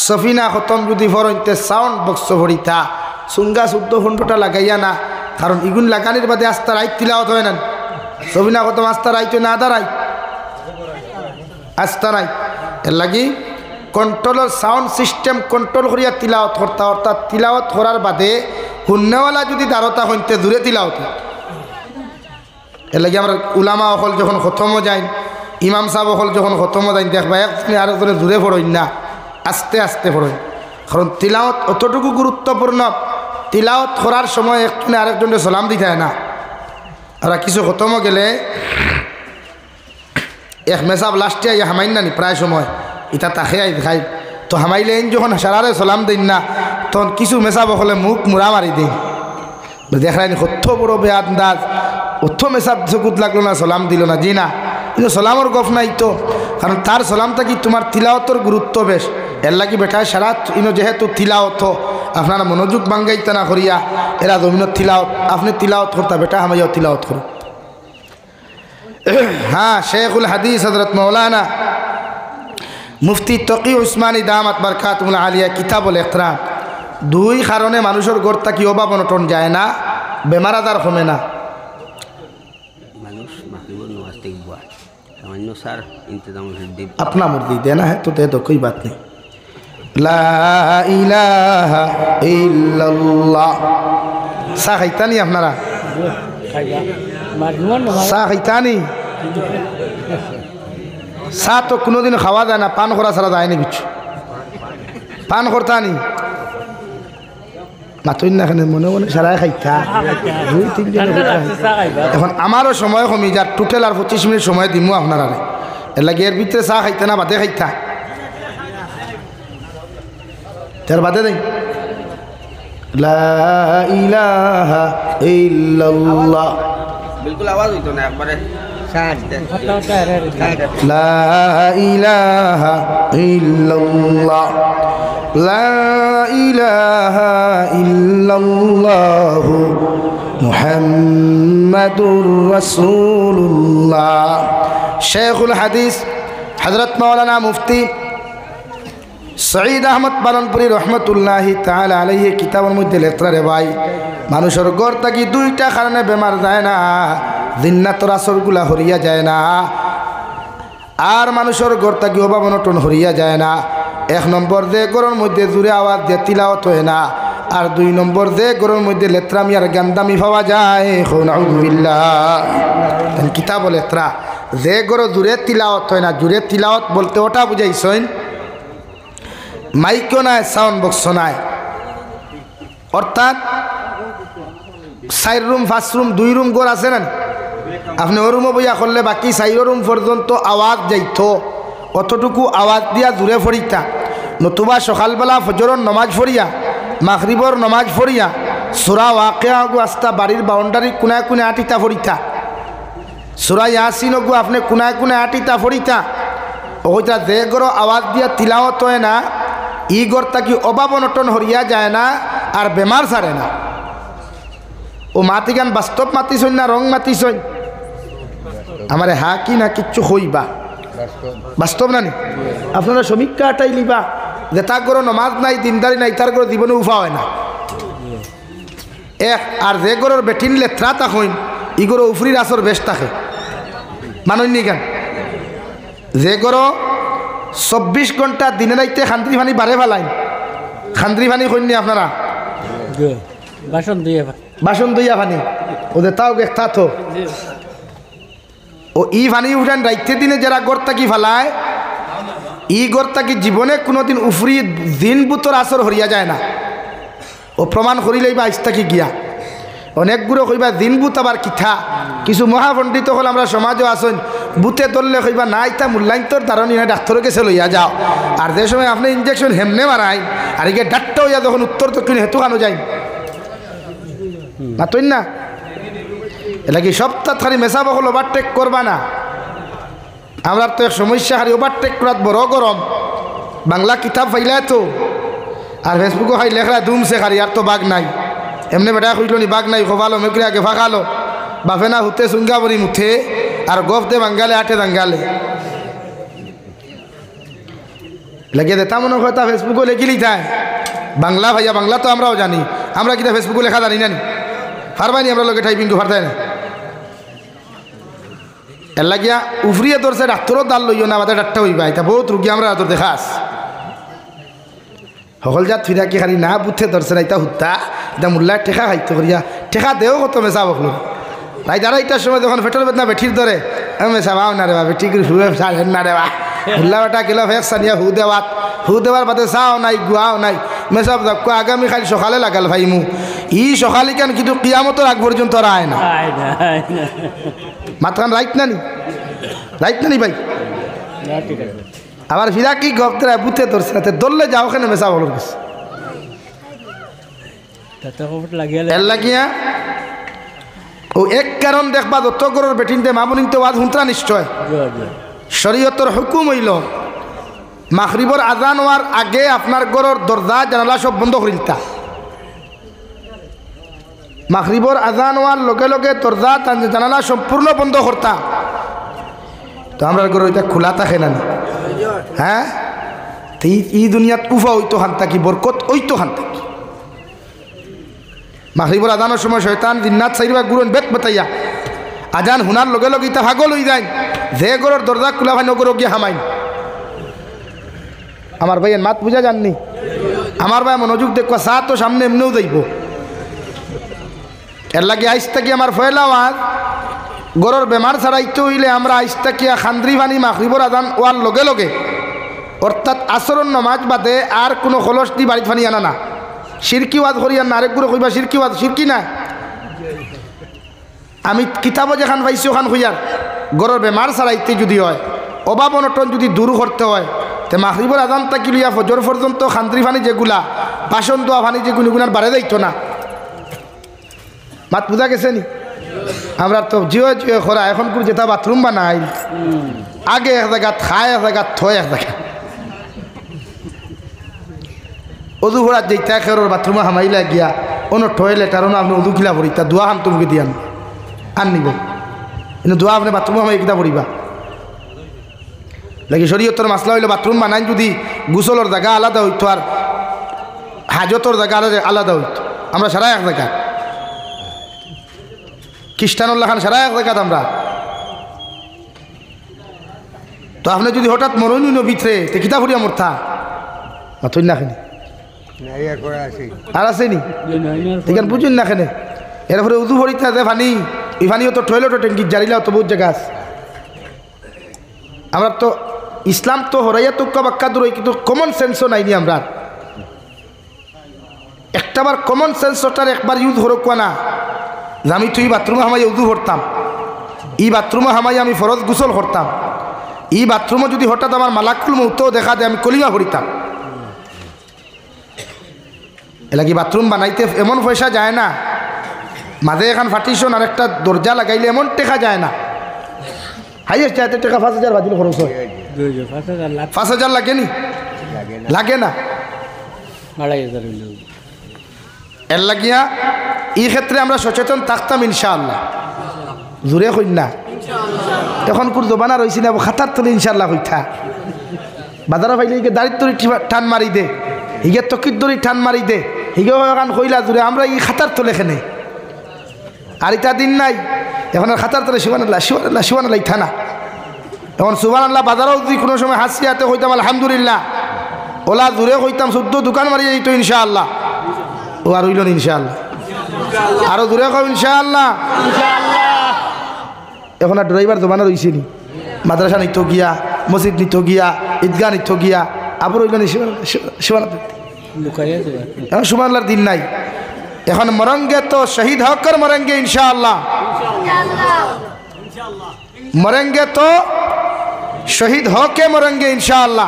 সফিনা খতম যদি ফরইতে sound box ভরিতা সুঙ্গা 14-15টা লাগাইয়া না, কারণ ইগুন লাগানির বাদে আস্তা রাইত তিলাওয়াত হয় না। সফিনা খতম আস্তা রাইতে না দাঁড়াই আস্তা রাইত, এর লাগি কন্ট্রোলের সাউন্ড সিস্টেম কন্ট্রোল করিয়া তিলাওয়াত করতা, অর্থাৎ তিলাওয়াত করার বাদে হুন্নেওয়ালা যদি দাঁড়তা হইতে দূরে তিলাওয়াত। এর লাগি আমরা উলামা অকল যখন খতমও যাই, ইমাম সাহেব অকল যখন খতমও যাই দেখবা একজনে আরেকজনে দূরে পড়ইন না, আস্তে আস্তে পড়েন। কারণ তিলাওয়াত অতটুকু গুরুত্বপূর্ণ, তিলাওয়াত করার সময় একজনে আরেকজনে সালাম দিতে হয় না। আর কিছু খতমও গেলে এক মেসাব লাস্টে আইয়া হামাইন নানি প্রায় সময় এটা তাকে আই দেখাই, তো হামাইলে যখন সারারে সালাম দিন না, তখন কিছু মেসাব হলে মুখ মুড়া মারি দিন, দেখাইনি কত বড় বেআন্দাজ, অত মেসাব চকুত লাগলো না, সালাম দিল না। জি না, কিন্তু সালামর গফ নাই তো, কারণ তার সালামটা কি তোমার তিলাওয়াতর গুরুত্ব বেশ। এর লাগি বেটায় সারা ইনো যেহেতু তিলাওয়াত আপনারা মনোযোগ বাঙ্গাইতে না করিয়া এরা জমিনত তিলাওয়াত, আপনি তিলাওয়াত করতা বেটা হামাইয়াও তিলাওয়াত করো। হ্যাঁ, শেখুল হাদিস হযরত মৌলানা মুফতি তকি উসমানী দামাত বারকাতুহুল আলিয়া কিতাবুল ইকরাম, 2 কারণে মানুষের ঘর থাকি অভাব অনটন যায় না, বেমার আজার কমে না। अपना मुर्दी देना है तो दे दो, कोई बात नहीं। ला इलाहा इल्लल्लाह सा खाइतानी আপনারা सा খাইতানি सा तो কোনোদিন খাওয়া যায় না, পান করা ছাড়া যায় না কিছু, পান করতানি মাতুন না এখানে মনে মনে সারাই খাইতা 2-3 জন। এখন আমারও সময় কমি যার, টোটাল আর 25 মিনিট সময় দিমু আপনারা, এর লাগে এর ভিতরে চা খাইতে না বাদে খাইতা, তার বাদে দেই লা ইলাহা ইল্লাল্লাহ বিলকুল আওয়াজ হইতো না একবারে লা ইলাহা ইল্লাল্লাহ লা ইলাহা ইল্লাল্লাহু মুহাম্মাদুর রাসূলুল্লাহ। শেখুল হাদিস হযরত মাওলানা মুফতি সঈদ আহমদ পালনপুরি রহমতুল্লাহি তাআলা আলাইহি কিতাবের মধ্যে লেখা রে ভাই, মানুষের ঘর থাকি 2টা কারণে বেমার যায় না, জিন্নাতর আসরগুলা হরিয়া যায় না, আর মানুষের ঘর থাকি অভাব অনটন হরিয়া যায় না। 1 নম্বর যে ঘরের মধ্যে জোরে আওয়াজ দিয়ে তিলাওয়াত হয় না, আর 2 নম্বর যে ঘরের মধ্যে লেত্রামি আর গান্দামি পাওয়া যায়। নাউযুবিল্লাহ, কিতাব লেত্রা যে ঘরে জোরে তিলাওয়াত হয় না, জোরে তিলাওয়াত বলতে ওটা বুঝাইছেন মাইকও নাই, সাউন্ড বক্স নাই, অর্থাৎ 4 রুম 5 রুম 2 রুম ঘর আছে না, আপনি ও রুমও বইয়া করলে বাকি 4 রুম পর্যন্ত আওয়াজ যাইত, অতটুকু আওয়াজ দিয়া দূরে ফরিতা, নতুবা সকালবেলা ফজরের নমাজ ফরিয়া মাগরিবর নমাজ ফরিয়া সূরা ওয়াকিয়া গো আস্তা বাড়ির বাউন্ডারি কোনায় কোনায় আটিতা ফরিতা, সূরা ইয়াসিন গো আপনি কোনায় কোনায় আটিতা ফরিতা। ওইটা যে ঘর আওয়াজ দিয়া তিলাওয়াত হয় না, ই ঘর থাকি অভাব অনটন হরিয়া যায় না, আর বেমার ছাড়ে না। ও মাতি গান বাস্তব মাতিছই না রং মাতিছই? আমারে হা কি না কিচ্ছু হইবা বাস্তব না নি? আপনারা সমীক্ষা আটাই লিবা যে তার ঘর নমাজ নাই, দিনদারি নাই, তার ঘর জীবনে উফা হয় না। আর যে ঘরের বেটিন লেত্রা তা হইন, ই ঘর উফরির আসর বেশ থাকে মাননি গান। যে ঘর 24 ঘন্টা দিনে রাইতে খান্দ্রি পানি বারে ফেলাইন, খান্দ্রি পানি কইনি আপনারা বাসন দইয়া পানি ওদের তাও একটা তো ও ই পানি উঠান রাইতে দিনে যারা গড় থাকি ফেলায়, ই গড় থাকি জীবনে কোনোদিন উফরি দিন বুতর আসর হরিয়া যায় না। ও প্রমাণ করিলেই বা আইস্তাকি গিয়া অনেকগুলো কইবা দিন বুত আবার কিথা, কিছু মহাপণ্ডিত হল আমরা সমাজও আসেন বুতে ধরলে কইবা না ইতা মূল্যায়ন তোর ধারণী না, ডাক্তারের কাছে লইয়া যাও। আর যে সময় আপনি ইঞ্জেকশন হেমনে মারাই আর এগে ডাক্তার হইয়া যখন উত্তর দক্ষিণ হেতু খানো যাই না তুই না, এটা কি সপ্তাহ খালি মেশা বকল ওভারটেক করবা না। আমরা তো এক সমস্যা হারি ওভারটেক করাত বড় গরম, বাংলা কিতাব পাইলে তো আর ফেসবুকে খাই লেখা দুমছে খারি, আর তো বাঘ নাই। এমনি বেটা খুঁজলো নি বাঘ নাই, খোবালো মেকরি আগে ফাঁকালো, বাফে না হুতে চুঙ্গা বরি মুঠে আর গফ দে বাঙ্গালে আটে দাঙ্গালে। লেগে দেতা মনে হয় তা ফেসবুকে লেখিলি যায় বাংলা ভাইয়া বাংলা তো আমরাও জানি আমরা কিনা ফেসবুকে লেখা জানি না পারবানি আমরা লোকে টাইপিং পারতাই না এর লাগিয়া উফরিয়ে ধরছে ডাক্তারও দাল লইও না আমাদের ডাক্তার হইবা এটা বহুত রুগী আমরা তোর দেখাস সকল জাত ফিরা কি খালি না বুথে ধরছে না এটা হুত্তা এটা মোল্লার ঠেকা খাইতে করিয়া ঠেকা দেও কত মেশা বকলো তাই যারা এইটার সময় যখন ফেটল বেদনা বেঠির ধরে মেশা ভাও না রে বা বেটি করে শুয়ে সারেন না রে বা মোল্লা বেটা গেল ভেক্সা নিয়ে হু দেওয়ার বাদে চাও নাই গুয়াও নাই মেসাব দেখো আগামী খালি সকালে লাগাল ভাই মু ই সকালে কেন কিন্তু কিয়ামতের আগ পর্যন্ত রায় না মাতখান রাইট না নি ভাই আবার ফিরা কি গপ্তরা বুথে ধরছে না দললে যাও ওখানে মেসা বলো কিছু এর লাগিয়া ও এক কারণ দেখবা যত গরর বেটিনতে মামুনিন তো আজ হুঁতরা নিশ্চয় শরীয়তর হুকুম হইল মাগরিবর আজান হওয়ার আগে আপনার গরর দরজা জানালা সব বন্ধ করে দিতা মাগরিবর আজান হওয়ার লগে লগে দরজা জানালা সম্পূর্ণ বন্ধ করতা তো আমরা গরর এটা খোলা থাকে না হ্যাঁ ই দুনিয়াত উফা হইতো খান থাকি বরকত ওইতো খান থাকি মাগরিবর আজানের সময় শয়তান জিন্নাত সাইরবা গুরন বেত বাতাইয়া আজান হুনার লগে লগে ইতা ভাগল হই যায় যে গরর দরজা খোলা ভাই নগর গিয়ে হামাইন আমার ভাইয়ের মাত বুঝা যাননি আমার ভাই মনোযোগ দেখবা চা তো সামনে এমনিও যাইব এর লাগে আইস থাকি আমার ফয়লা আওয়াজ গরর বেমার ছাড়াইতে হইলে আমরা আইস থাকিয়া খান্দ্রি বানি মাগরিবর আজান ওয়ার লগে লগে অর্থাৎ আসরণ নমাজ বাদে আর কোনো খলস দি বাড়ি ফানি আনা না শিরকি ওয়াজ করিয়া না আরেক গুলো কইবা শিরকি ওয়াজ শিরকি না আমি কিতাবও যেখান পাইছি ওখান হইয়ার গরর বেমার ছাড়াইতে যদি হয় অভাব অনটন যদি দূর করতে হয় তে মাগরিবর আজান তাকি লইয়া ফজর পর্যন্ত খান্দ্রি ফানি যেগুলা বাসন দোয়া ফানি যেগুলো গুনার বাড়ে যাইতো না মাত বুঝা গেছে নি আমরা তো জিও জিও খরা এখন করে যেটা বাথরুম বানাই আগে এক জায়গা খায় এক জায়গা থয় এক জায়গা উদু ভরা যেটা খেরোর বাথরুমে হামাইলা গিয়া অন্য টয়লেট আর আপনি উদু খিলা ভরি তা দোয়া হান তুমি দিয়ান আন নিব কিন্তু দোয়া আপনি বাথরুমে হামাই কিতা ভরিবা লাগে শরীয়তের মাসলা হইলে বাথরুম বানাই যদি গোসলের জায়গা আলাদা হইতো আর হাজতর জায়গা আলাদা হইতো আমরা সারা এক জায়গা খ্রিস্টানুল্লাহ খান সারা এক জায়গাত আমরা তো আপনি যদি হঠাৎ মরণই ভিতরে তে কিতা ভরিয়া মরথা মাথুন না খেনে আর আসেনি এখানে বুঝুন না খেনে এরপরে উদু ভরিতে আছে ফানি এই ফানিও তো টয়লেটও ট্যাঙ্কি জারিলাও তো বহুত জায়গা আছে আমরা তো ইসলাম তো হরাইয়া তুক্কা বাক্কা দূর কিন্তু কমন সেন্সও নাইনি আমরা একটাবার কমন সেন্সটার একবার ইউজ হরকুয়া না যে আমি তুই বাথরুমে হামাই উদু ভরতাম এই বাথরুমে হামাই আমি ফরজ গোসল করতাম এই বাথরুমে যদি হঠাৎ আমার মালাকুল মৌতও দেখা দেয় আমি কলিমা ভরিতাম এলাকি বাথরুম বানাইতে এমন পয়সা যায় না মাঝে এখন ফাটিশন আর একটা দরজা লাগাইলে এমন টেকা যায় না হাইয়েস্ট যাইতে টাকা 5,000 বাদিল খরচ হয় 5,000 লাগে নি লাগে না এর লাগিয়া এই ক্ষেত্রে আমরা সচেতন থাকতাম ইনশাআল্লাহ জোরে কই না এখন কোন জবানা রইছি না খাতার তলে ইনশাআল্লাহ কইতা বাজারে পাইলে ইকে দাড়ির তরি টান মারি দে হিগে তকির দড়ি টান মারি দে হিগে এখন কইলা জোরে আমরা এই খাতার তলে খেনে আর এটা দিন নাই এখন আর খাতার তলে শিবানাল্লাহ থানা এখন সুবহানাল্লাহ বাজারেও যদি কোনো সময় হাসিয়াতে কইতাম আলহামদুলিল্লাহ ওলা জোরে কইতাম 14 দোকান মারি যাইতো ইনশাআল্লাহ ও আর হইল ইনশাআল্লাহ আরো দূরে কও ইনশাআল্লাহ এখন আর ড্রাইভার জমানা রইছে নি মাদ্রাসা নিত গিয়া মসজিদ নিত গিয়া ঈদগাহ নিত গিয়া আবার হইল এখন সুবহানাল্লাহর দিন নাই এখন মরঙ্গে তো শহীদ হকর মরেঙ্গে ইনশাআল্লাহ মরেঙ্গে তো শহীদ হকে মরেঙ্গে ইনশাআল্লাহ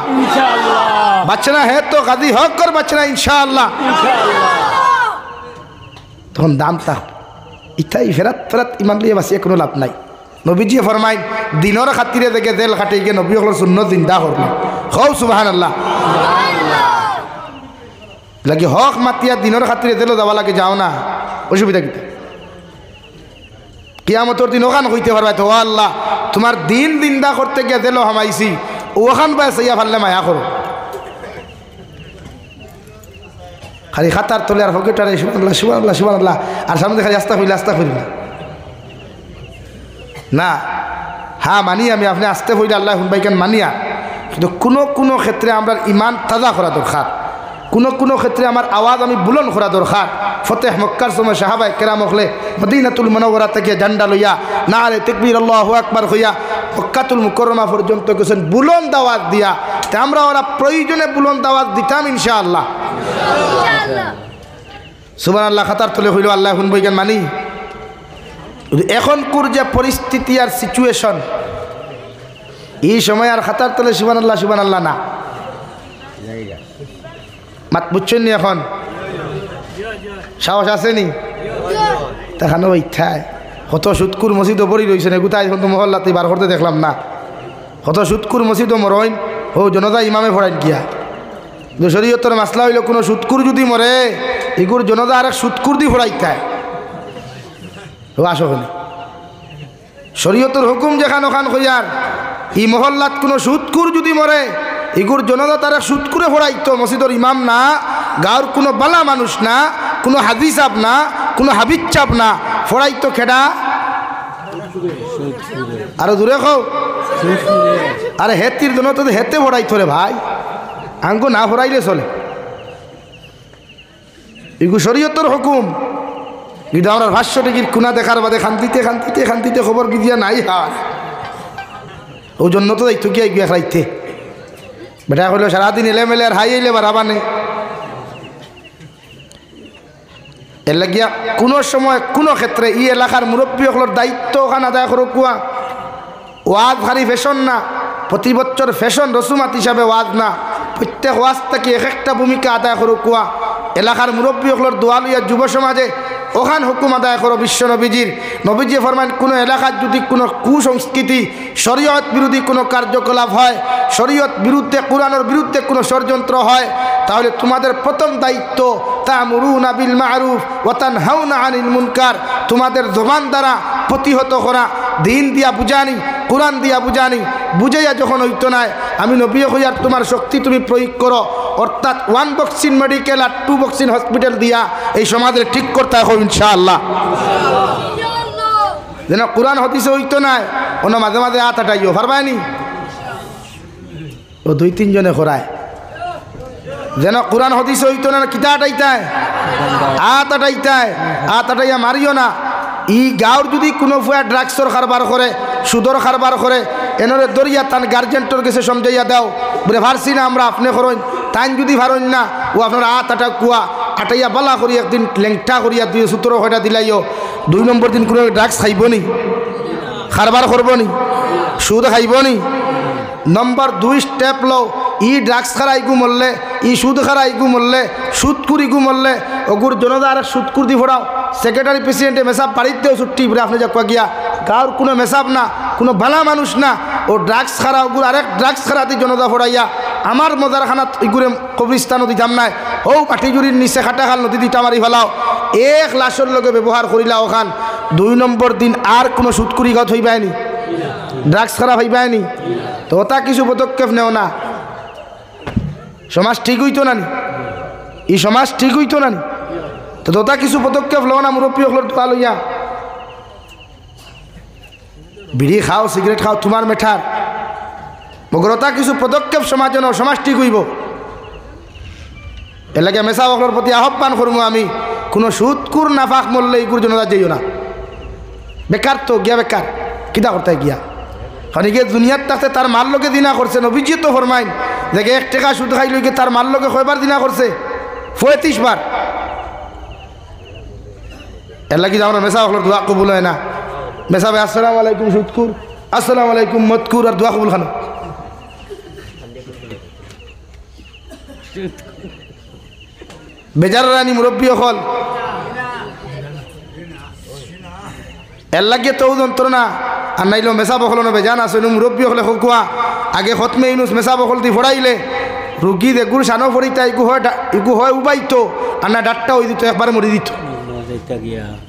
बचना है तो गाजी होकर बचना इंशाअल्लाह তখন দামটা ইতাই ফেরাত ইমান লিয়ে বাসি কোনো লাভ নাই নবীজি ফরমাইন দিনের খাতিরে দেখে জেল খাটে গিয়ে নবী হল সুন্নত জিন্দা করল হও সুবহানাল্লাহ লাগে হক মাতিয়া দিনের খাতিরে জেলও যাওয়া লাগে যাও না অসুবিধা কি কিয়ামতের দিন ওখান হইতে পারবা তো আল্লাহ তোমার দিন জিন্দা করতে গিয়ে জেলও হামাইছি ওখান পায় সাইয়া ফাললে মায়া করো খালি খাতার তোলে আর হকেটারে সুবহানাল্লাহ সুবহানাল্লাহ সুবহানাল্লাহ, আর সামনে খালি আস্তা করি না। হ্যাঁ মানি আমি, আপনি আসতে হইলে আল্লাহ হুনবাইকান মানিয়া, কিন্তু কোনো ক্ষেত্রে আমরা ইমান তাজা করা দরকার, কোনো ক্ষেত্রে আমার আওয়াজ আমি বুলন্দ করা দরকার। ফতেহ মক্কার সময় সাহাবায়ে কেরাম হলে মদিনাতুল মুনাওয়ারা থেকে ঝান্ডা লইয়া নারে তাকবীর আল্লাহু আকবার হইয়া মক্কাতুল মুকাররমা পর্যন্ত গেছেন বুলন্দ আওয়াজ দিয়া। তা আমরা ওরা প্রয়োজনে বুলন্দ আওয়াজ দিতাম ইনশাআল্লাহ। সুবহানাল্লাহ খাতার তলে হইল আল্লাহ হুনবাইকান মানি। এখনকার যে পরিস্থিতি আর সিচুয়েশন, এই সময় আর খাতার তলে সুবহানাল্লাহ সুবহানাল্লাহ না, মাত বুঝছেন নি? এখন সাহস আসেনি দেখানো ইচ্ছায়। কত সুৎকুর মসজিদও পড়ি রয়েছেন, এগুতাই এখন তো মহল্লাতে বার করতে দেখলাম না। কত সুৎকুর মসজিদও মরইন ও জনতা ইমামে পড়াইন কিয়া। শরীয়তের মাসলা হইল কোনো সুৎকুর যদি মরে এগুর জনতা আর এক সুৎকুর দি ফোড়াইতায়। আসনি শরীয়তের হুকুম যেখান ওখান হইয়ার এই মহল্লাত কোনো সুৎকুর যদি মরে এগুর জনতা তারা সুৎকুরে ফোড়াইতো। মসজিদের ইমাম না, গাঁর কোনো বালা মানুষ না, কোনো হাদিস চাপ না, কোনো হাবিজ চাপ না, ফোড়াইতো খেডা আরো দূরে খাও। আরে হেতির জন্য তো হেতে ফোড়াইতো রে ভাই, আঙ্গু না ফোড়াইলে চলে। এগু শরীয়তের হুকুম, কিন্তু আমরা ভাষ্য টিকির কুনা দেখার বাদে খান্তিতে খবর গিয়া নাই হার। ওই জন্য তো দায়িত্ব গিয়া গিয়া খাইতে বেটা হইল সারাদিন এলেমেলে আর হাই এলে বারাবানে। এর লাগিয়া কোনো সময় কোনো ক্ষেত্রে ই এলাকার মুরব্বীসকলের দায়িত্ব ওখানে আদায় করো কুয়া। ওয়াজ ভারী ফ্যাশন না, প্রতি বছর ফ্যাশন রসুমাত হিসাবে ওয়াজ না, প্রত্যেক ওয়াজ থেকে এক একটা ভূমিকা আদায় করো কুয়া। এলাকার মুরব্বীসকলের দোয়া লইয়া যুব সমাজে ওখান হুকুম আদায় করো বিশ্ব নবীজি ফরমান কোনো এলাকার যদি কোনো কুসংস্কৃতি শরীয়ত বিরোধী কোনো কার্যকলাপ হয়, শরীয়ত বিরুদ্ধে কোরআনের বিরুদ্ধে কোনো ষড়যন্ত্র হয়, তাহলে তোমাদের প্রথম দায়িত্ব তা'মুরুনা বিল মা'রুফ ওয়া তানহাউনা আনিল মুনকার, তোমাদের জবান দ্বারা প্রতিহত করা, দিন দিয়া বুঝানি, কোরআন দিয়া বুঝানি, বুঝাইয়া যখন হইতো না আমি নবী হইয়ার তোমার শক্তি তুমি প্রয়োগ করো, অর্থাৎ 1 বক্সিন মেডিকেল আর 2 বক্সিন হসপিটাল দিয়া এই সমাজে ঠিক করতে হবে ইনশাআল্লাহ। যেন কোরআন হদিসে হইতো না অন্য মাঝে মাঝে হাত আটাইও পারবানি ও 2-3 জনে খরায়। যেন কোরআন হদিসে হইতো না কিতা আটাইতায় হাত আটাইয়া মারিও না। ই গাঁর যদি কোনো ফুয়া ড্রাগসর কারবার করে, সুদর কারবার করে, এনরে দরিয়া তান গার্জেন্টর কাছে সমঝাইয়া দাও বলে ভারছি না আমরা আপনি করুন, তাই যদি ভারুন না ও আপনার আটা কুয়া আটাইয়া বালা করি একদিন লেংটা করিয়া 2-17 দিলাইও। 2 নম্বর দিন কোনো ড্রাগস খাইব নি, কারবার করব নি, সুদ খাইব নি। নম্বর 2 স্টেপ লও, ই ড্রাগস খারাই গু মরলে, ই সুদ খারাই গু মরলে, সুদকুরি গু মরলে ওগুর জনতা আর সুদকুর দি ফোড়াও। সেক্রেটারি প্রেসিডেন্টে মেসাব বাড়িতেও ছুটি বলে আপনি যা গিয়া গাঁর কোনো মেসাব না, কোনো ভালা মানুষ না, ও ড্রাগস খারা ওগুর আরেক ড্রাগস খারাতি জনতা ফোড়াইয়া আমার মজারখানাত ইগুরে কবরিস্তানও দিতাম নাই, ও পাটিজুরির নিচে খাটাখাল নদী দিটা মারি ফেলাও, 1 লাশের লগে ব্যবহার করিলা ওখান। 2 নম্বর দিন আর কোনো সুদকুরি গত হইবায়নি, ড্রাগস খারাপ হইবায়নি, তো ওটা কিছু পদক্ষেপ নেও না, সমাজ ঠিক হইতো না নি, এই সমাজ ঠিক হইতো না নি, তো ওটা কিছু পদক্ষেপ লও না। মুরব্বী হল দোয়া লইয়া বিড়ি খাও, সিগারেট খাও, তোমার মেঠার মগরতা কিছু পদক্ষেপ সমাজ নাও, সমাজ ঠিক হইব। এর লাগে মেসা সকলের প্রতি আহ্বান করবো আমি, কোনো সুদকুর নাফাক মরলে এইগুর জনতা যাইও না। বেকার তো গিয়া বেকার কিতা করতে গিয়া খানিকে দুনিয়ার থাকতে তার মার লোকে দিনা করছে। নবীজি তো ফরমাইন দেখে 1 টাকা সুদ খাই লইকে তার মার লোকে কয়বার দিনা করছে? 35 বার। এর লাগি আমরা মেসা সকলের দোয়া কবুল হয় না। মেসা ভাই আসসালামু আলাইকুম সুদকুর, আসসালামু আলাইকুম মদকুর, আর দোয়া কবুল খানো। বেজার রানী মুরব্বী হল এর লাগিয়ে তো যন্ত্রণা আর নাইলেও মেসা বখল বেজান আছে। মুরব্বী হলে হকুয়া আগে খতমে ইনুস মেসা বখল দি ফোড়াইলে রুগী এগুলো সানো ফড়িতা ইগু হয় উবাইতো আর না ডাটটা হয়ে দিত, একবারে মরি দিত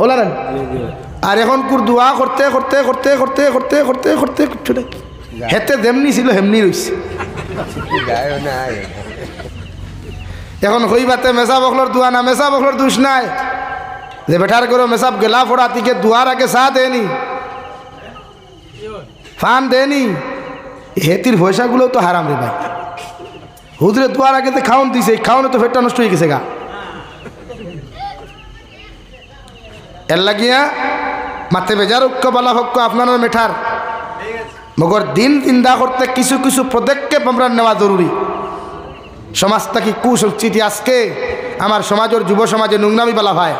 ওলা না। আর এখন কুর দোয়া করতে করতে করতে করতে করতে করতে করতে কিচ্ছু নাই, হেতে যেমনি ছিল হেমনি রয়েছে। এখন হইবাতে মেসা বখলর দুয়া না, মেসা বখলর দুষ নাই যে বেঠার করো মেসাব গেলা ফোড়া তিকে দুয়ার আগে চা দেনি, ফান দেনি, হেতির পয়সাগুলো তো হারাম রে ভাই। হুদরে দুয়ার আগে তো খাওন দিছে, খাওনে তো পেটটা নষ্ট হয়ে গেছে গা। এর লাগিয়া মাতে বেজার ঐক্য বলা হক্য আপনার মেঠার মগর দিন চিন্তা করতে কিছু কিছু পদক্ষেপ আমরা নেওয়া জরুরি। সমাজটা কি কুসংস্কৃতি, আজকে আমার সমাজের যুব সমাজে নোংরামি বলা হয়,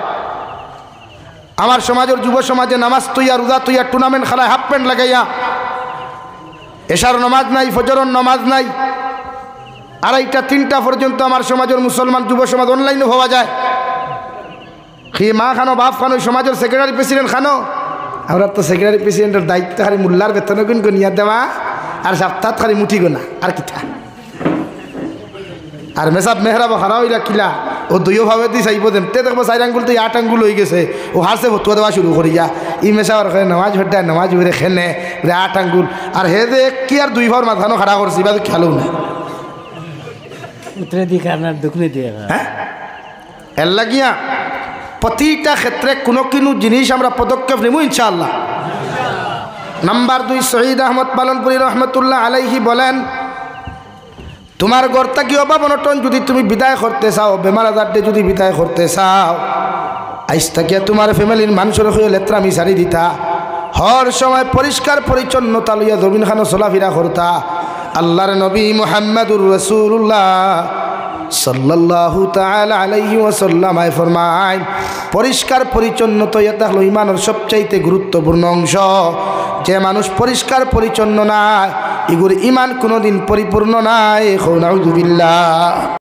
আমার সমাজের যুব সমাজে নামাজ তুইয়া রোজা তুইয়া টুর্নামেন্ট খেলায় হাফ প্যান্ট লাগাইয়া, এশার নমাজ নাই, ফজরের নমাজ নাই, 2:30-3টা পর্যন্ত আমার সমাজের মুসলমান যুব সমাজ অনলাইনে হওয়া যায়। কি মা খানো বাপ খানো সমাজের সেক্রেটারি প্রেসিডেন্ট খানো, আমরা তো সেক্রেটারি প্রেসিডেন্টের দায়িত্ব খালি মোল্লার বেতনে গুণ নিয়া দেওয়া আর সপ্তাহ খালি মুঠি গোনা আর কিতা। আর মেসাব মেহরাব হারাইলা কিলা ও দুইও ভাবে দি চাইব দেন তে দেখবো 4 আঙ্গুল তো 8 আঙ্গুল হয়ে গেছে, ও হারছে ভতুয়া দেওয়া শুরু করিয়া ই মেসাবার নামাজ ভেটায় নামাজ ভরে খেনে 8 আঙ্গুল আর হে দে কি আর 2 ভার মাথানো খাড়া করছি বা খেলো না উত্তরে দিকে আপনার দক্ষিণে দিয়ে। হ্যাঁ, এর লাগিয়া প্রতিটা ক্ষেত্রে কোনো কোনো জিনিস আমরা পদক্ষেপ নেব ইনশাআল্লাহ। নাম্বার 2, শহীদ আহমদ পালনপুরি রহমতুল্লাহ আলাইহি বলেন, তোমার ঘরটা কি অভাব অনটন যদি তুমি বিদায় করতে চাও, বেমার আজারটা যদি বিদায় করতে চাও, আইস থাকিয়া তোমার ফ্যামিলির মানুষের হয়ে লেত্রামি সারি দিতা, হর সময় পরিষ্কার পরিচ্ছন্নতা লইয়া জমিন খানো চলাফেরা করতা। আল্লাহর নবী মুহাম্মদুর রাসূলুল্লাহ সাল্লাল্লাহু তাআলা আলাইহি ওয়াসাল্লাম ফরমায়, পরিষ্কার পরিচ্ছন্নতা এটা হলো ইমানের সবচাইতে গুরুত্বপূর্ণ অংশ। যে মানুষ পরিষ্কার পরিচ্ছন্ন না, এগুলো ইমান কোনোদিন পরিপূর্ণ নাই। নাউযুবিল্লাহ।